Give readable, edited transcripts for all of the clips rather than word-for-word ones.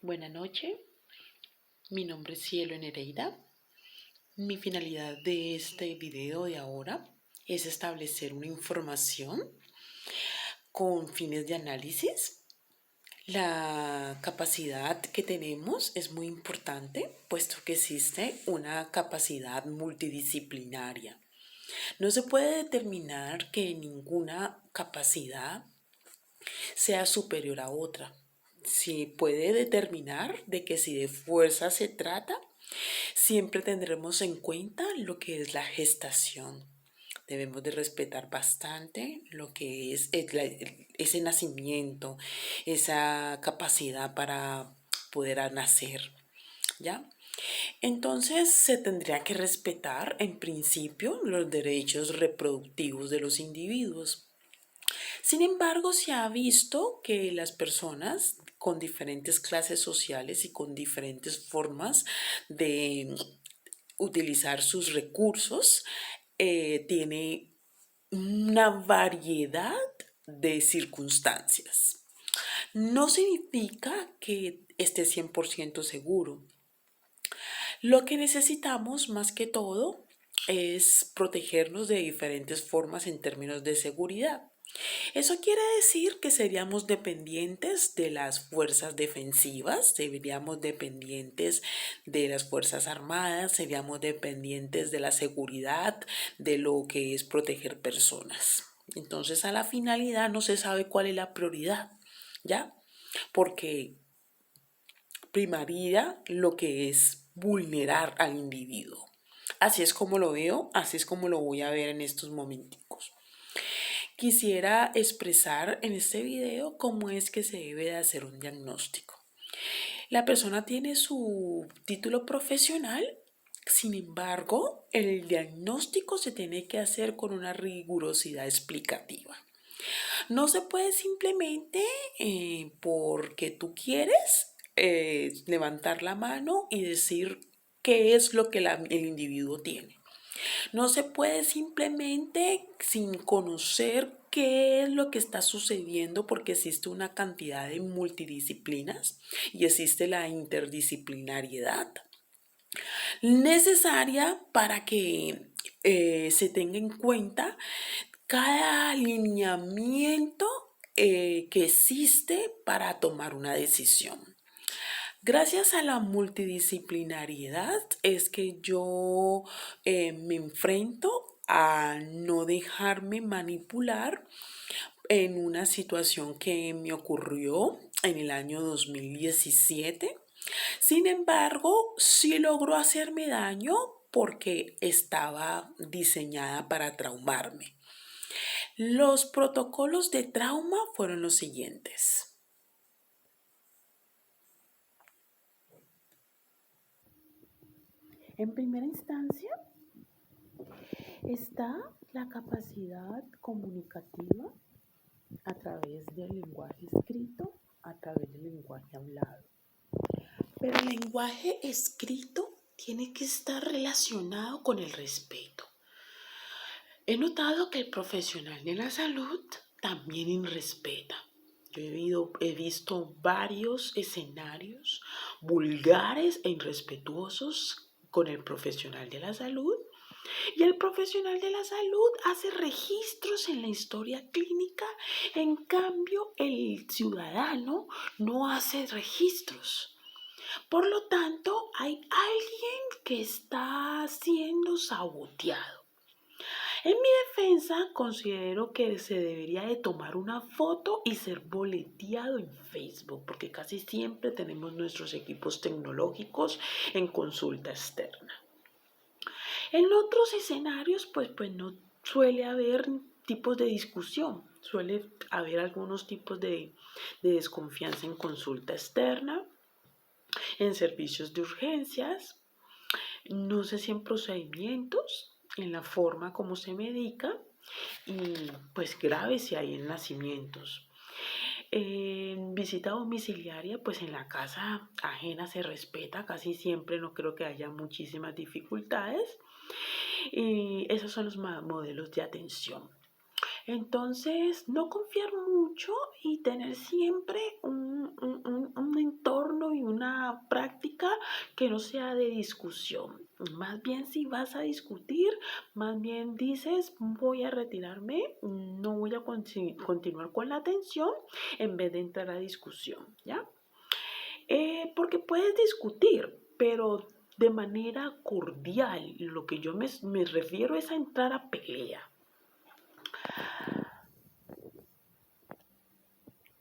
Buenas noches, mi nombre es Cielo Nereida. Mi finalidad de este video de ahora es establecer una información con fines de análisis. La capacidad que tenemos es muy importante, puesto que existe una capacidad multidisciplinaria. No se puede determinar que ninguna capacidad sea superior a otra. Se puede determinar de que si de fuerza se trata, siempre tendremos en cuenta lo que es la gestación. Debemos de respetar bastante lo que es ese nacimiento, esa capacidad para poder nacer, ¿ya? Entonces se tendría que respetar en principio los derechos reproductivos de los individuos. Sin embargo, se ha visto que las personas con diferentes clases sociales y con diferentes formas de utilizar sus recursos tiene una variedad de circunstancias. No significa que esté 100% seguro. Lo que necesitamos más que todo es protegernos de diferentes formas en términos de seguridad. Eso quiere decir que seríamos dependientes de las fuerzas defensivas, seríamos dependientes de las fuerzas armadas, seríamos dependientes de la seguridad, de lo que es proteger personas. Entonces, a la finalidad no se sabe cuál es la prioridad, ¿ya? Porque primaría lo que es vulnerar al individuo. Así es como lo veo, así es como lo voy a ver en estos momenticos. Quisiera expresar en este video cómo es que se debe de hacer un diagnóstico. La persona tiene su título profesional, sin embargo, el diagnóstico se tiene que hacer con una rigurosidad explicativa. No se puede simplemente porque tú quieres levantar la mano y decir qué es lo que el individuo tiene. No se puede simplemente sin conocer qué es lo que está sucediendo porque existe una cantidad de multidisciplinas y existe la interdisciplinariedad necesaria para que se tenga en cuenta cada alineamiento que existe para tomar una decisión. Gracias a la multidisciplinariedad es que yo me enfrento a no dejarme manipular en una situación que me ocurrió en el año 2017. Sin embargo, sí logró hacerme daño porque estaba diseñada para traumarme. Los protocolos de trauma fueron los siguientes. En primera instancia, está la capacidad comunicativa a través del lenguaje escrito, a través del lenguaje hablado. Pero el lenguaje escrito tiene que estar relacionado con el respeto. He notado que el profesional de la salud también irrespeta. Yo he visto varios escenarios vulgares e irrespetuosos con el profesional de la salud. Y el profesional de la salud hace registros en la historia clínica, en cambio el ciudadano no hace registros. Por lo tanto, hay alguien que está siendo saboteado. En mi defensa, considero que se debería de tomar una foto y ser boleteado en Facebook, porque casi siempre tenemos nuestros equipos tecnológicos en consulta externa. En otros escenarios, pues no suele haber tipos de discusión, suele haber algunos tipos de desconfianza en consulta externa, en servicios de urgencias, no sé si en procedimientos, en la forma como se medica y pues grave si hay en nacimientos. En visita domiciliaria, pues en la casa ajena se respeta casi siempre, no creo que haya muchísimas dificultades. Y esos son los modelos de atención. Entonces, no confiar mucho y tener siempre un entorno y un forma práctica que no sea de discusión. Más bien si vas a discutir, más bien dices voy a retirarme, no voy a continuar con la atención en vez de entrar a discusión, ¿ya? Porque puedes discutir, pero de manera cordial. Lo que yo me refiero es a entrar a pelea.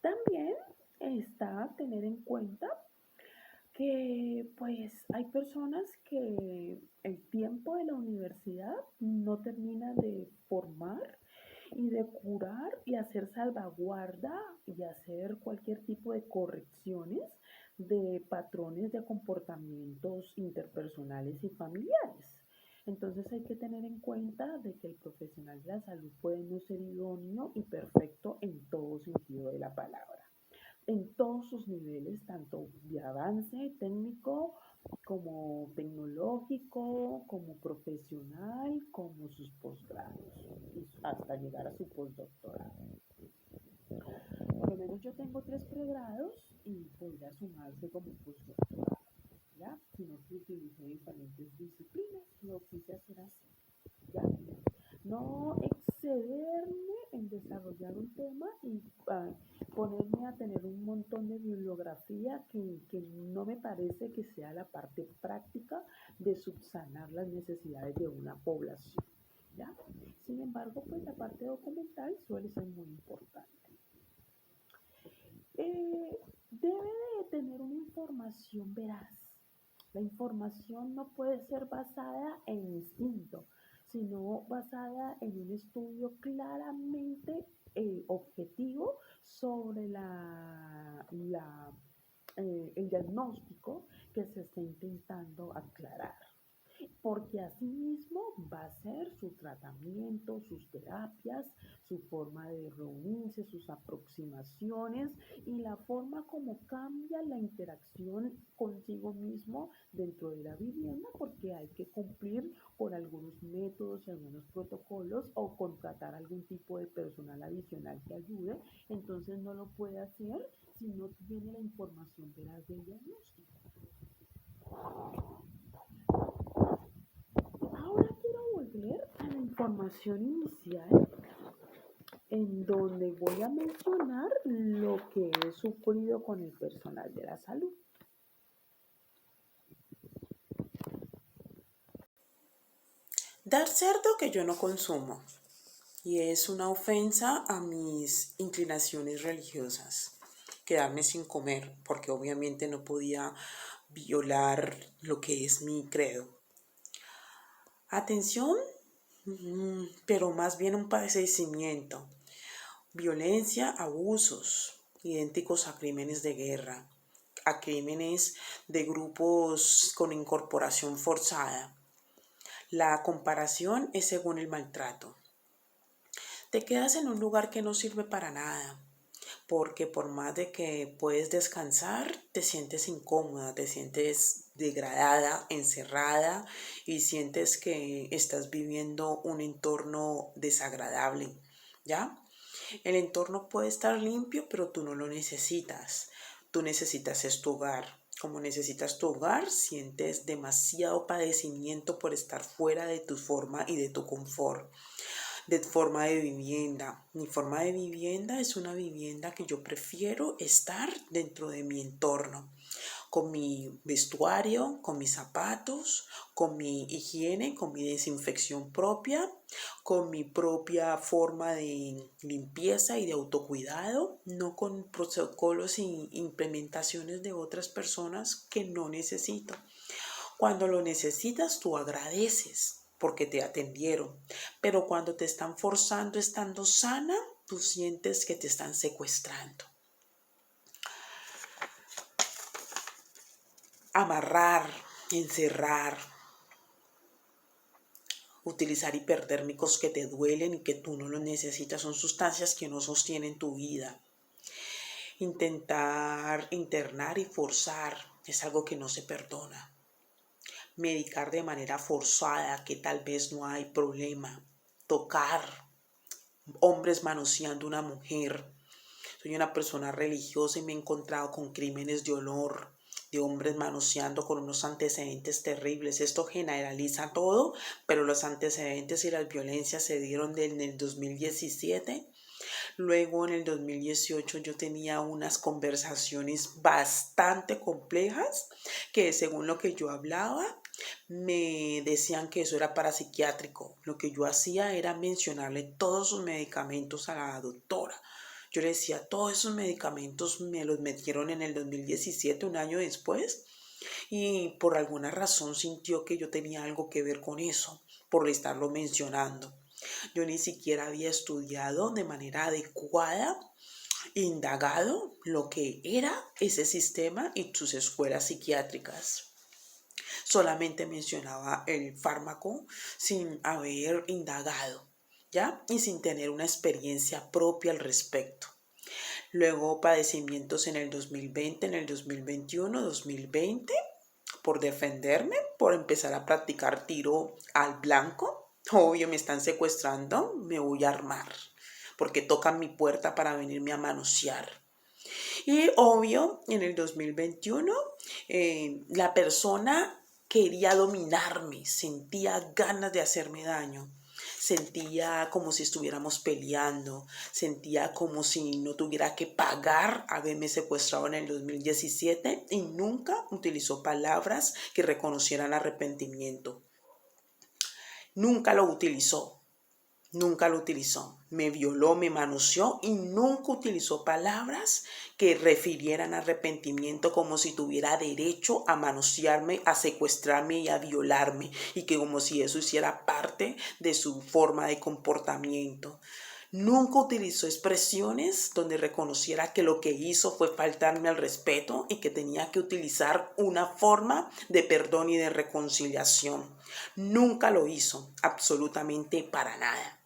También está tener en cuenta que pues hay personas que el tiempo de la universidad no termina de formar y de curar y hacer salvaguarda y hacer cualquier tipo de correcciones de patrones de comportamientos interpersonales y familiares. Entonces hay que tener en cuenta de que el profesional de la salud puede no ser idóneo y perfecto en todo sentido de la palabra, en todos sus niveles, tanto de avance técnico como tecnológico, como profesional, como sus posgrados, hasta llegar a su postdoctorado. Por lo menos yo tengo 3 pregrados y podría sumarse como postdoctorado, ¿ya? Sino que utilicé diferentes disciplinas, lo quise hacer así, ¿ya? No excederme en desarrollar un tema y ponerme a tener un montón de bibliografía que no me parece que sea la parte práctica de subsanar las necesidades de una población, ¿ya? Sin embargo, pues la parte documental suele ser muy importante. Debe de tener una información veraz. La información no puede ser basada en instinto, sino basada en un estudio claramente objetivo sobre el diagnóstico que se está intentando aclarar, porque asimismo va a ser su tratamiento, sus terapias, su forma de reunirse, sus aproximaciones y la forma como cambia la interacción consigo mismo dentro de la vivienda, porque hay que cumplir con algunos métodos y algunos protocolos o contratar algún tipo de personal adicional que ayude. Entonces no lo puede hacer si no tiene la información veraz del diagnóstico. Ahora quiero volver a la información inicial en donde voy a mencionar lo que he sufrido con el personal de la salud. Dar cerdo que yo no consumo, y es una ofensa a mis inclinaciones religiosas. Quedarme sin comer, porque obviamente no podía violar lo que es mi credo. Atención, pero más bien un padecimiento. Violencia, abusos, idénticos a crímenes de guerra, a crímenes de grupos con incorporación forzada. La comparación es según el maltrato. Te quedas en un lugar que no sirve para nada, porque por más de que puedes descansar, te sientes incómoda, te sientes degradada, encerrada y sientes que estás viviendo un entorno desagradable, ¿ya? El entorno puede estar limpio, pero tú no lo necesitas. Tú necesitas es tu hogar. Como necesitas tu hogar, sientes demasiado padecimiento por estar fuera de tu forma y de tu confort. De forma de vivienda. Mi forma de vivienda es una vivienda que yo prefiero estar dentro de mi entorno, con mi vestuario, con mis zapatos, con mi higiene, con mi desinfección propia, con mi propia forma de limpieza y de autocuidado, no con protocolos e implementaciones de otras personas que no necesito. Cuando lo necesitas, tú agradeces porque te atendieron, pero cuando te están forzando estando sana, tú sientes que te están secuestrando. Amarrar, encerrar, utilizar hiperdérmicos que te duelen y que tú no los necesitas, son sustancias que no sostienen tu vida. Intentar internar y forzar es algo que no se perdona. Medicar de manera forzada, que tal vez no hay problema. Tocar, hombres manoseando una mujer. Soy una persona religiosa y me he encontrado con crímenes de honor, de hombres manoseando con unos antecedentes terribles. Esto generaliza todo, pero los antecedentes y las violencias se dieron en el 2017. Luego en el 2018 yo tenía unas conversaciones bastante complejas que según lo que yo hablaba me decían que eso era parapsiquiátrico. Lo que yo hacía era mencionarle todos sus medicamentos a la doctora. Yo le decía, todos esos medicamentos me los metieron en el 2017, un año después, y por alguna razón sintió que yo tenía algo que ver con eso, por estarlo mencionando. Yo ni siquiera había estudiado de manera adecuada, indagado lo que era ese sistema y sus escuelas psiquiátricas. Solamente mencionaba el fármaco sin haber indagado, ¿ya? Y sin tener una experiencia propia al respecto. Luego padecimientos en el 2020, en el 2021, 2020, por defenderme, por empezar a practicar tiro al blanco. Obvio, me están secuestrando, me voy a armar, porque tocan mi puerta para venirme a manosear. Y obvio, en el 2021, la persona quería dominarme, sentía ganas de hacerme daño. Sentía como si estuviéramos peleando, sentía como si no tuviera que pagar haberme secuestrado en el 2017 y nunca utilizó palabras que reconocieran arrepentimiento. Nunca lo utilizó. Nunca lo utilizó. Me violó, me manoseó y nunca utilizó palabras que refirieran a arrepentimiento, como si tuviera derecho a manosearme, a secuestrarme y a violarme, y que como si eso hiciera parte de su forma de comportamiento. Nunca utilizó expresiones donde reconociera que lo que hizo fue faltarme al respeto y que tenía que utilizar una forma de perdón y de reconciliación. Nunca lo hizo, absolutamente para nada.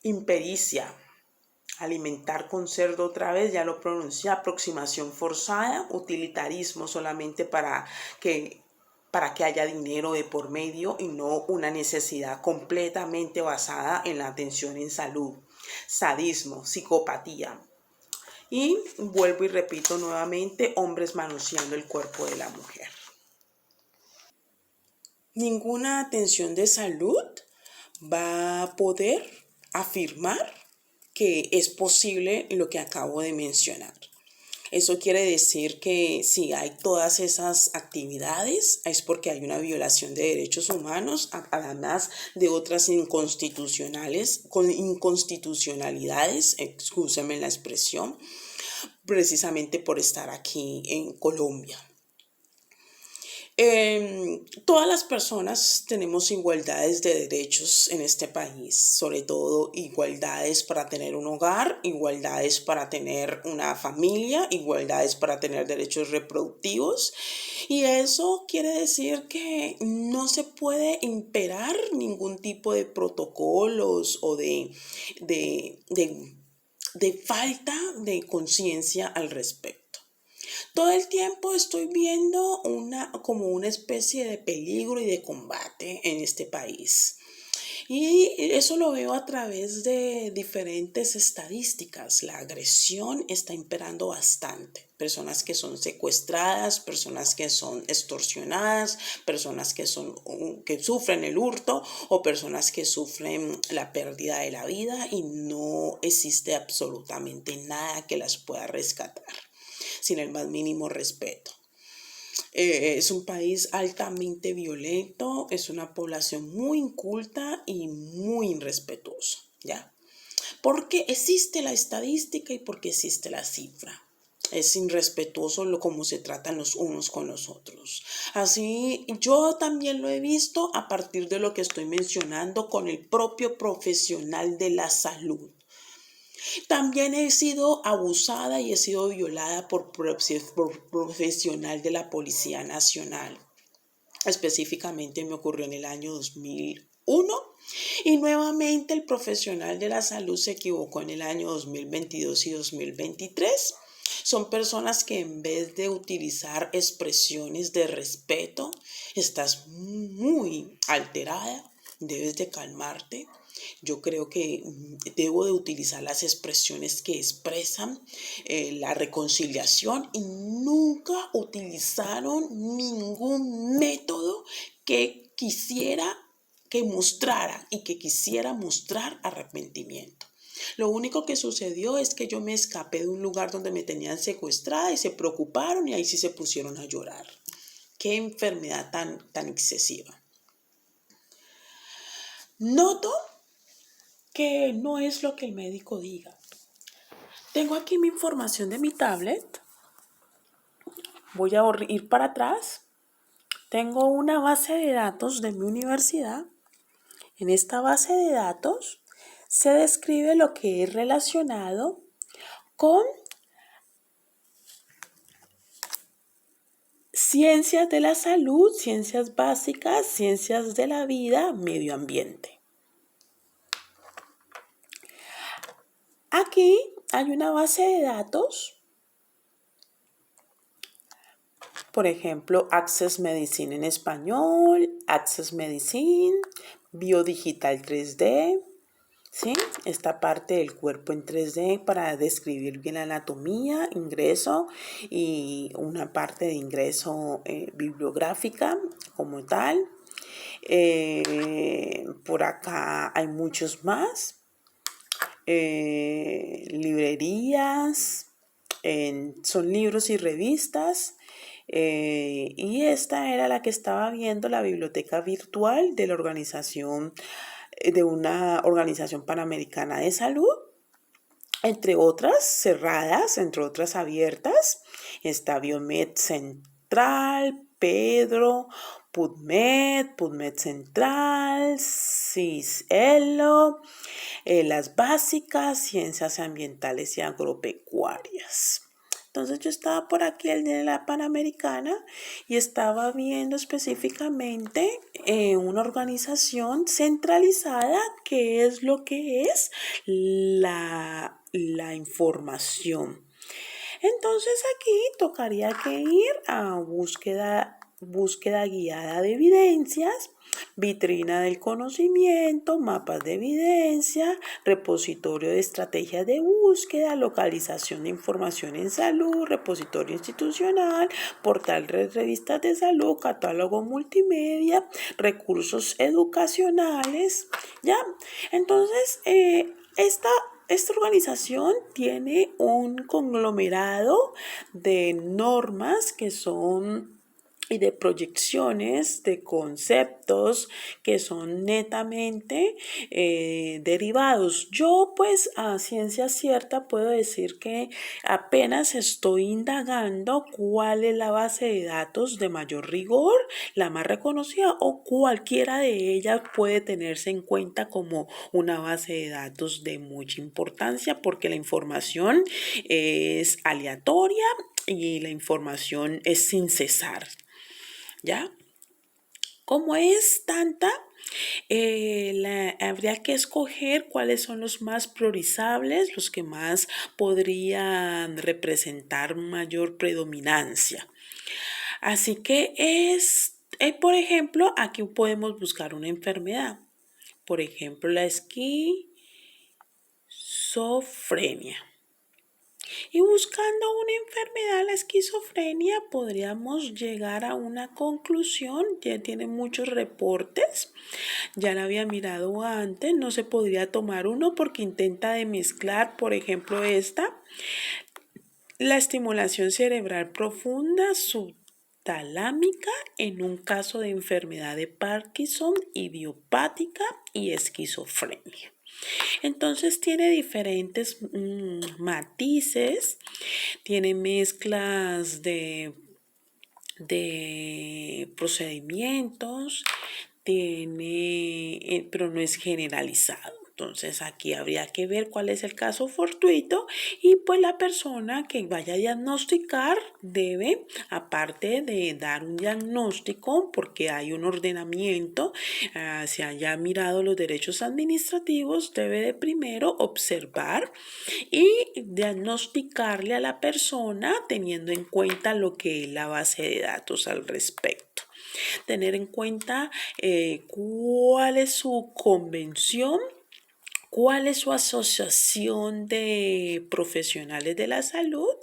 Impericia, alimentar con cerdo otra vez, ya lo pronuncié, aproximación forzada, utilitarismo solamente para que haya dinero de por medio y no una necesidad completamente basada en la atención en salud, sadismo, psicopatía. Y vuelvo y repito nuevamente, hombres manoseando el cuerpo de la mujer. Ninguna atención de salud va a poder afirmar que es posible lo que acabo de mencionar. Eso quiere decir que si hay todas esas actividades es porque hay una violación de derechos humanos, además de otras inconstitucionalidades, excúsenme la expresión, precisamente por estar aquí en Colombia. Todas las personas tenemos igualdades de derechos en este país, sobre todo igualdades para tener un hogar, igualdades para tener una familia, igualdades para tener derechos reproductivos, y eso quiere decir que no se puede imperar ningún tipo de protocolos o de falta de conciencia al respecto. Todo el tiempo estoy viendo como una especie de peligro y de combate en este país. Y eso lo veo a través de diferentes estadísticas. La agresión está imperando bastante. Personas que son secuestradas, personas que son extorsionadas, personas que sufren el hurto o personas que sufren la pérdida de la vida y no existe absolutamente nada que las pueda rescatar sin el más mínimo respeto. Es un país altamente violento, es una población muy inculta y muy irrespetuosa, ¿ya? Porque existe la estadística y porque existe la cifra. Es irrespetuoso cómo se tratan los unos con los otros. Así yo también lo he visto a partir de lo que estoy mencionando con el propio profesional de la salud. También he sido abusada y he sido violada por profesional de la Policía Nacional. Específicamente me ocurrió en el año 2001 y nuevamente el profesional de la salud se equivocó en el año 2022 y 2023. Son personas que en vez de utilizar expresiones de respeto, estás muy alterada, debes de calmarte. Yo creo que debo de utilizar las expresiones que expresan la reconciliación y nunca utilizaron ningún método que quisiera que mostrara y que quisiera mostrar arrepentimiento. Lo único que sucedió es que yo me escapé de un lugar donde me tenían secuestrada y se preocuparon y ahí sí se pusieron a llorar. Qué enfermedad tan excesiva. Noto que no es lo que el médico diga. Tengo aquí mi información de mi tablet. Voy a ir para atrás. Tengo una base de datos de mi universidad. En esta base de datos se describe lo que es relacionado con ciencias de la salud, ciencias básicas, ciencias de la vida, medio ambiente. Aquí hay una base de datos, por ejemplo, Access Medicine en español, Access Medicine, Biodigital 3D, ¿sí? Esta parte del cuerpo en 3D para describir bien la anatomía, ingreso y una parte de ingreso bibliográfica como tal. Por acá hay muchos más. Librerías, son libros y revistas. Y esta era la que estaba viendo, la biblioteca virtual de la organización, de una organización panamericana de salud, entre otras cerradas, entre otras abiertas. Está Biomed Central, Pedro, PubMed Central, CISELO, las básicas, ciencias ambientales y agropecuarias. Entonces yo estaba por aquí el de la Panamericana y estaba viendo específicamente una organización centralizada que es lo que es la información. Entonces aquí tocaría que ir a búsqueda guiada de evidencias, vitrina del conocimiento, mapas de evidencia, repositorio de estrategias de búsqueda, localización de información en salud, repositorio institucional, portal de revistas de salud, catálogo multimedia, recursos educacionales, ¿ya? Entonces, esta organización tiene un conglomerado de normas que son y de proyecciones, de conceptos que son netamente derivados. Yo pues a ciencia cierta puedo decir que apenas estoy indagando cuál es la base de datos de mayor rigor, la más reconocida o cualquiera de ellas puede tenerse en cuenta como una base de datos de mucha importancia porque la información es aleatoria y la información es sin cesar. ¿Ya? Como es tanta, habría que escoger cuáles son los más priorizables, los que más podrían representar mayor predominancia. Así que por ejemplo, aquí podemos buscar una enfermedad. Por ejemplo, la esquizofrenia. Y buscando una enfermedad, la esquizofrenia, podríamos llegar a una conclusión. Ya tiene muchos reportes. Ya la había mirado antes. No se podría tomar uno porque intenta de mezclar, por ejemplo, la estimulación cerebral profunda subtalámica en un caso de enfermedad de Parkinson, idiopática y esquizofrenia. Entonces tiene diferentes matices, tiene mezclas de procedimientos, pero no es generalizado. Entonces aquí habría que ver cuál es el caso fortuito y pues la persona que vaya a diagnosticar debe, aparte de dar un diagnóstico, porque hay un ordenamiento, se haya mirado los derechos administrativos, debe de primero observar y diagnosticarle a la persona teniendo en cuenta lo que es la base de datos al respecto. Tener en cuenta cuál es su convención ¿Cuál es su asociación de profesionales de la salud?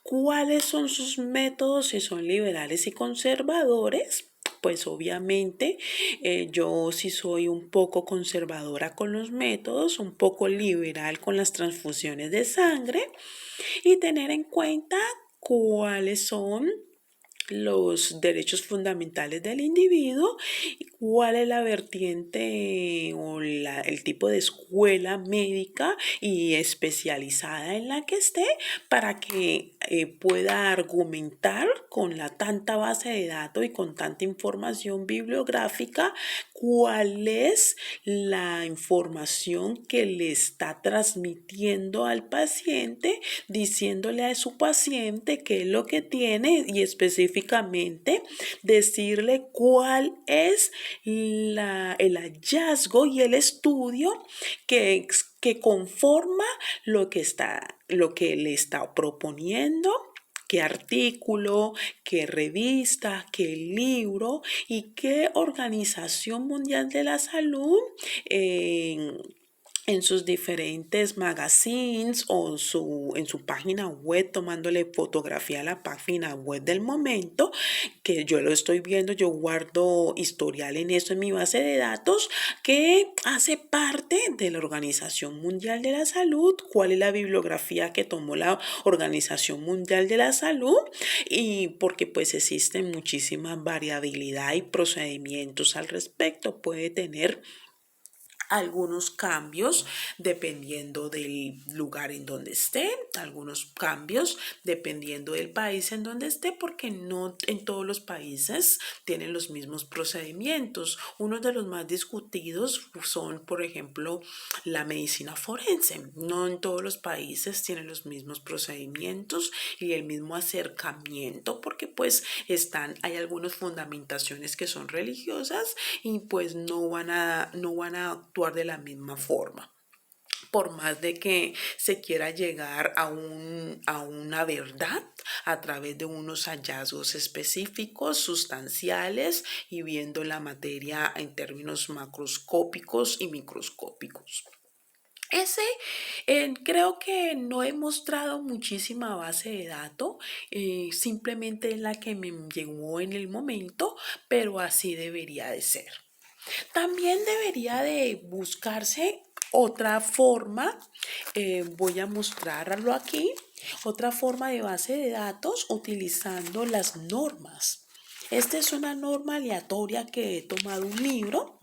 ¿Cuáles son sus métodos, si son liberales y conservadores? Pues obviamente yo sí soy un poco conservadora con los métodos, un poco liberal con las transfusiones de sangre y tener en cuenta cuáles son los derechos fundamentales del individuo y cuál es la vertiente o el tipo de escuela médica y especializada en la que esté para que pueda argumentar con la tanta base de datos y con tanta información bibliográfica cuál es la información que le está transmitiendo al paciente, diciéndole a su paciente qué es lo que tiene y específicamente decirle cuál es el hallazgo y el estudio que conforma lo que le está proponiendo, qué artículo, qué revista, qué libro y qué Organización Mundial de la Salud en sus diferentes magazines o en su página web, tomándole fotografía a la página web del momento, que yo lo estoy viendo, yo guardo historial en eso en mi base de datos, que hace parte de la Organización Mundial de la Salud, cuál es la bibliografía que tomó la Organización Mundial de la Salud, y porque pues existe muchísima variabilidad y procedimientos al respecto, puede tener algunos cambios dependiendo del lugar en donde esté, algunos cambios dependiendo del país en donde esté, porque no en todos los países tienen los mismos procedimientos. Uno de los más discutidos son, por ejemplo, la medicina forense. No en todos los países tienen los mismos procedimientos y el mismo acercamiento, porque pues hay algunas fundamentaciones que son religiosas y pues no van a actuar de la misma forma. Por más de que se quiera llegar a una verdad a través de unos hallazgos específicos, sustanciales y viendo la materia en términos macroscópicos y microscópicos. Creo que no he mostrado muchísima base de datos, simplemente es la que me llegó en el momento, pero así debería de ser. También debería de buscarse otra forma, voy a mostrarlo aquí, otra forma de base de datos utilizando las normas. Esta es una norma aleatoria que he tomado un libro